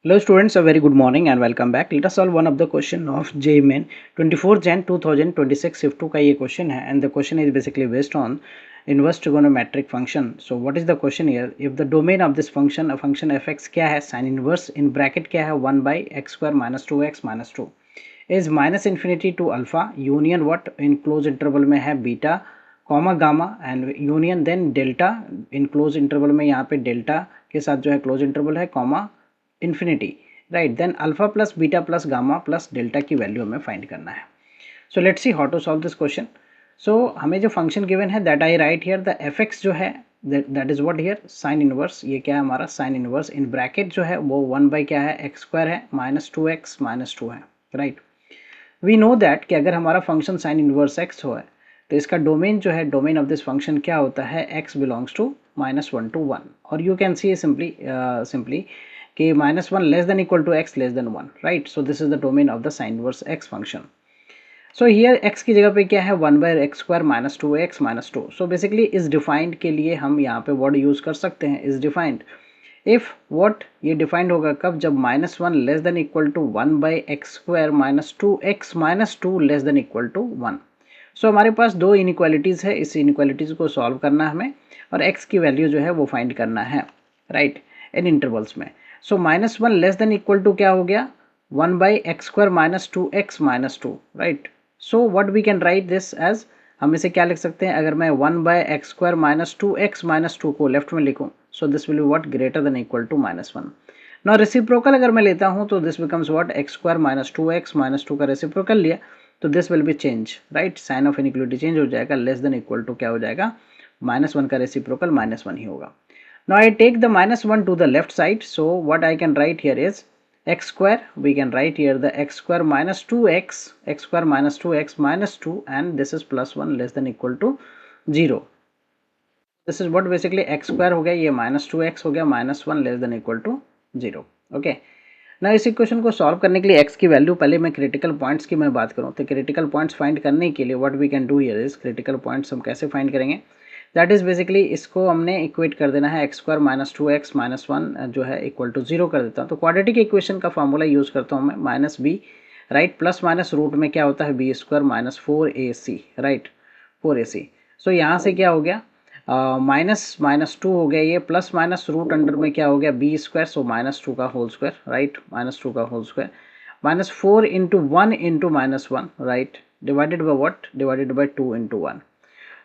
Hello students, a very good morning and welcome back. Let us solve one of the question of JEE Main 24 Jan 2026 shift 2 का ये question है and the question is basically based on inverse trigonometric function. So what is the question here? If the domain of this function, a function fx क्या है, sin inverse in bracket क्या है 1 by x square minus 2x minus 2 is minus infinity to alpha union what in close interval में है beta comma gamma and union then delta in close interval में यहाँ पे delta के साथ जो है क्लोज इंटरवल है comma infinity right then alpha plus beta plus gamma plus delta की वैल्यू हमें फाइंड करना है. So let's see how to solve this question. So हमें जो फंक्शन गिवन है that I write here the f x जो है that is what here sine inverse. ये क्या है हमारा साइन इनवर्स इन ब्रैकेट जो है वो 1 बाई क्या है एक्स स्क्वायर है माइनस 2x माइनस 2 है राइट. वी नो दैट कि अगर हमारा फंक्शन साइन इनवर्स एक्स हो है तो इसका डोमेन जो है डोमेन ऑफ दिस फंक्शन क्या होता है x बिलोंग्स टू -1 to 1 और यू कैन सी सिंपली कि -1 less than equal to x less than 1 right. So this is the domain of the sin inverse x function. So here x की जगह पे क्या है 1 by x square minus 2x minus 2. So basically इस defined के लिए हम यहाँ पे वर्ड यूज कर सकते हैं इस डिफाइंड. इफ व्हाट ये डिफाइंड होगा कब जब -1 less than equal to 1 by x square minus 2x minus 2 less than equal to 1. सो हमारे पास दो इनइक्वालिटीज है, इस इनइक्वालिटीज को सॉल्व करना है हमें और x की वैल्यू जो है वो फाइंड करना है राइट इन इंटरवल्स में. So -1 less than equal to क्या हो गया 1 by x square minus 2x minus 2 right. So what we can write this as हम इसे क्या लिख सकते हैं अगर मैं 1 by x square minus 2x minus 2 को लेफ्ट में लिखूं so this will be what greater than equal to -1. Now reciprocal अगर मैं लेता हूं तो this becomes what x square minus 2x minus 2 का रेसिप्रोकल लिया तो this will be change right. Sign of inequality change हो जाएगा लेस देन इक्वल टू क्या हो जाएगा -1 का रेसिप्रोकल -1 ही होगा. Now I take the -1 to the left side. So what I can write here is x square. We can write here the x square minus 2x, x square minus 2x minus 2 and this is +1 less than equal to 0. This is what basically x square हो गया ये -2x हो गया -1 less than equal to 0. Okay. ना इस equation को solve करने के लिए x की वैल्यू पहले मैं क्रिटिकल पॉइंट्स की मैं बात करूँ तो क्रिटिकल पॉइंट्स फाइंड करने के लिए what we can do here is critical points हम कैसे फाइंड करेंगे दैट इज बेसिकली इसको हमने इक्वेट कर देना है x square minus 2x minus 1 जो है इक्वल टू 0 कर देता हूँ. तो क्वाड्रेटिक इक्वेशन का फॉर्मूला यूज करता हूँ मैं minus b right plus minus root में क्या होता है b square minus 4ac right 4ac. So यहाँ से क्या हो गया माइनस माइनस 2 हो गया ये प्लस माइनस रूट अंडर में क्या हो गया बी स्क्वायर सो -2 का होल स्क्वायर राइट -2 का whole square -4 into 1 into -1 right divided by what divided by 2 into 1.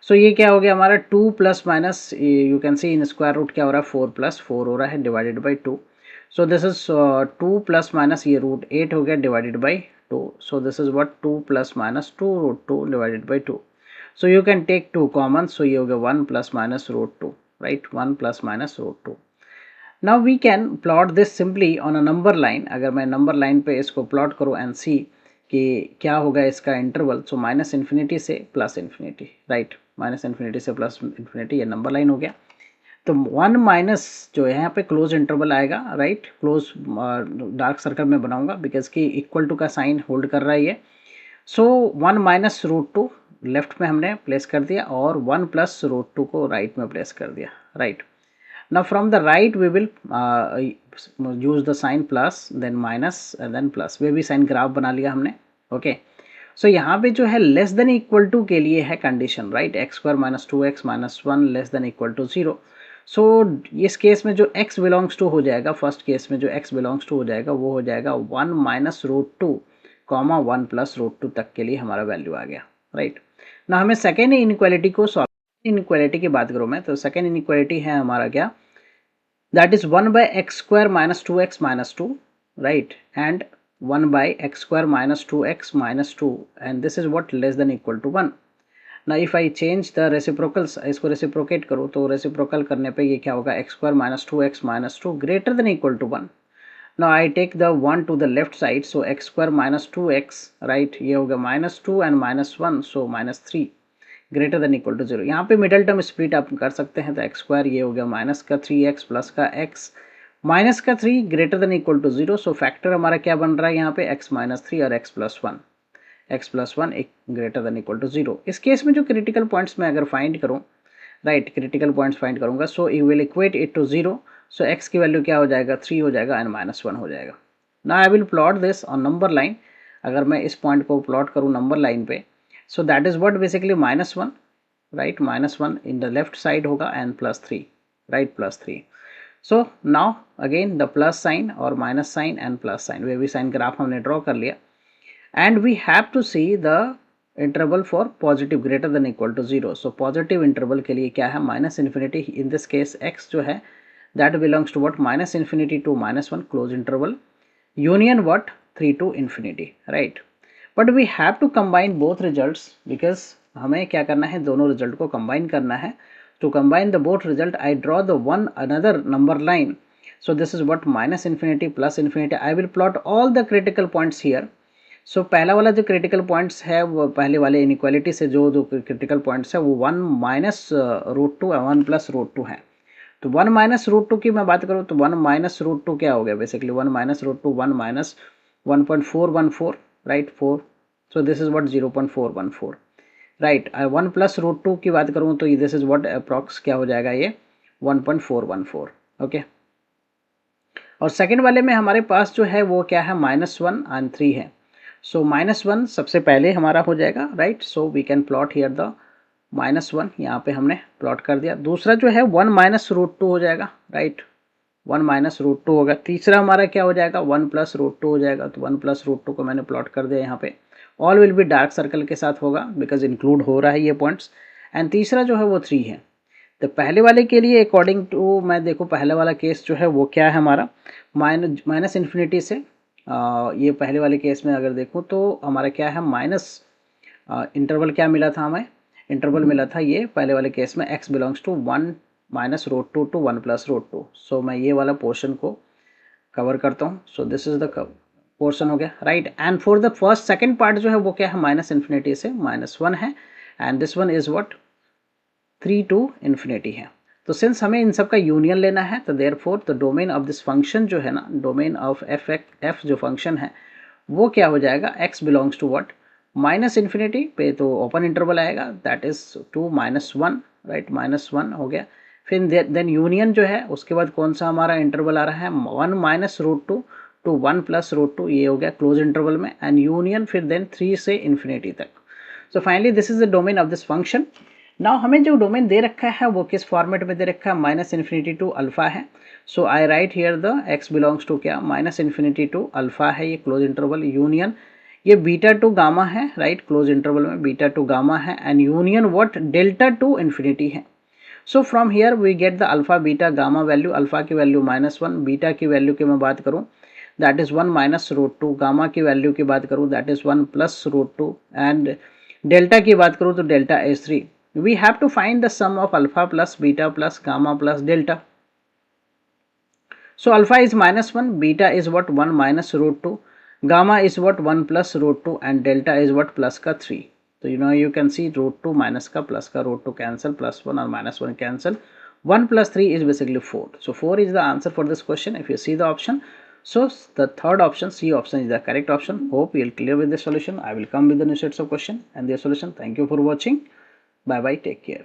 So ये क्या हो गया हमारा 2 plus minus you can see in square root क्या हो रहा है 4 प्लस 4 हो रहा है divided by 2. So this is 2 plus minus ये रूट 8 हो गया divided by 2. So this is what 2 plus minus 2 root 2 divided by 2. So you can take 2 common, so you get 1 plus minus root 2, right? 1 plus minus root 2. Now we can plot this simply on a number line. अगर मैं number line पे इसको plot करूँ and see कि क्या होगा इसका interval, so minus infinity से plus infinity, right? Minus infinity से plus infinity ये number line हो गया. तो 1 माइनस जो है यहाँ पे क्लोज इंटरवल आएगा राइट क्लोज डार्क सर्कल में बनाऊंगा बिकॉज कि इक्वल टू का साइन होल्ड कर रहा है ये. सो 1 माइनस रूट 2 लेफ्ट में हमने प्लेस कर दिया और 1 प्लस रूट 2 को राइट में प्लेस कर दिया right. Now from the right we will use the sign plus then minus then plus wavy sign graph बना लिया हमने ओके. सो यहाँ पे जो है लेस देन इक्वल टू के लिए है condition right x square minus 2x minus 1 less than equal to 0. So इस केस में जो x बिलोंग्स टू हो जाएगा फर्स्ट केस में जो x बिलोंग्स टू हो जाएगा वो हो जाएगा 1 minus root 2 comma 1 plus root 2 तक के लिए हमारा वैल्यू आ गया राइट. ना हमें सेकेंड इनइक्वालिटी को सॉल्व इनइक्वालिटी की बात करूँ मैं तो सेकेंड इनइक्वालिटी है हमारा क्या that is 1 by x square minus 2x minus 2 right and 1 by x square minus 2x minus 2 and this is what less than equal to 1. ना if I change the reciprocals इसको reciprocate करूँ तो reciprocal करने पे ये क्या होगा x square minus 2x minus 2 greater than equal to 1. Now I take the 1 to the left side, so x square minus 2x, right? ये हो गया -2 and -1, so -3 greater than equal to 0. यहाँ पे मिडल टर्म स्प्लिट आप कर सकते हैं तो x स्क्वायर ये हो गया माइनस का 3x प्लस का x माइनस का 3 greater than equal to 0. So factor हमारा क्या बन रहा है यहाँ पे x माइनस 3 और x प्लस 1 एक ग्रेटर देन इक्वल टू 0. इस केस में जो क्रिटिकल पॉइंट्स मैं अगर फाइंड करूँ राइट क्रिटिकल पॉइंट्स फाइंड करूँगा so you will equate it to 0. So x की वैल्यू क्या हो जाएगा 3 हो जाएगा एंड -1 हो जाएगा. Now I will plot this on number line. अगर मैं इस पॉइंट को प्लॉट करूँ नंबर लाइन पे, so that is what basically -1, right. -1 in the left side होगा and +3, right, +3. So now again the plus sign और minus sign and plus sign, wavy sign graph हमने draw कर लिया. And we have to see the interval for positive greater than equal to 0. So positive interval के लिए क्या है -∞. In this case x जो है that belongs to what -∞ to -1 close interval union what 3 to ∞, right. But we have to combine both results because हमें क्या करना है, दोनों रिजल्ट को कंबाइन करना है. To combine the both result, I draw the one another number line. So this is what -∞, +∞. I will plot all the critical points here. So पहला वाला जो critical points है वो पहले वाले inequality से जो critical points है वो 1 minus √2 और 1 plus √2 है. तो 1 minus √2 की मैं बात करूँ तो 1 minus √2 क्या हो गया basically 1 minus √2 1 minus 1.414, right, 4. So this is what 0.414, right. 1 plus √2 की बात करूँ तो दिस इज व्हाट अप्रॉक्स क्या हो जाएगा ये 1.414, ओके. और सेकंड वाले में हमारे पास जो है वो क्या है -1 एंड 3 है. सो -1 सबसे पहले हमारा हो जाएगा, right. So we can plot here the -1, यहाँ पे हमने प्लॉट कर दिया. दूसरा जो है 1 minus √2 हो जाएगा, राइट. 1 minus √2 होगा. तीसरा हमारा क्या हो जाएगा 1 plus √2 हो जाएगा. तो 1 plus √2 को मैंने प्लॉट कर दिया यहाँ पे. All will be dark circle के साथ होगा बिकॉज इंक्लूड हो रहा है ये पॉइंट्स. एंड तीसरा जो है वो 3 है. तो पहले वाले के लिए अकॉर्डिंग टू मैं देखो पहले वाला केस जो है वो क्या है हमारा -∞ से ये पहले वाले केस में अगर देखो तो हमारा क्या है माइनस इंटरवल क्या मिला था हमें, इंटरवल मिला था ये पहले वाले केस में x belongs to 1 minus √2 to 1 plus √2. So मैं ये वाला पोर्शन को कवर करता हूँ. So this is the portion हो गया, right. And for the first second part जो है वो क्या है -∞ से -1 है and this one is what 3 to ∞ है. तो सिंस हमें इन सब का यूनियन लेना है तो therefore the domain of this function जो है ना, डोमेन ऑफ f जो फंक्शन है वो क्या हो जाएगा x बिलोंग्स टू व्हाट -∞ पे तो ओपन इंटरवल आएगा दैट इज टू -1, राइट. -1 हो गया. फिर देन यूनियन जो है उसके बाद कौन सा हमारा इंटरवल आ रहा है 1 minus √2 to 1 plus √2, ये हो गया क्लोज इंटरवल में. एंड यूनियन फिर देन 3 से ∞ तक. So finally this is the domain of this function. Now हमें जो डोमेन दे रखा है वो किस फॉर्मेट में दे रखा है -∞ to अल्फा है. So I write here the x belongs to क्या -∞ to अल्फा है ये क्लोज इंटरवल. यूनियन ये बीटा टू गामा है, राइट. क्लोज इंटरवल में बीटा टू गामा है and union what delta to ∞ है. So from here we get the alpha beta gamma value. Alpha की value -1, beta की value की मैं बात करूँ दैट इज 1 minus √2, गामा की वैल्यू की बात करूँ that is 1 plus √2 and delta की बात करूँ तो delta is 3. We have to find the sum of alpha plus beta plus gamma plus delta. So alpha is -1, beta is what 1 minus √2, gamma is what 1 plus √2 and delta is what plus का 3. तो you can see √2 minus का प्लस का √2 cancel, +1 और -1 cancel. 1 plus 3 is basically 4. So 4 is the answer for this question if you see the option. So the third option, C option, is the correct option. Hope you'll clear with the solution. I will come with the new sets of question and their solution. Thank you for watching. Bye bye. Take care.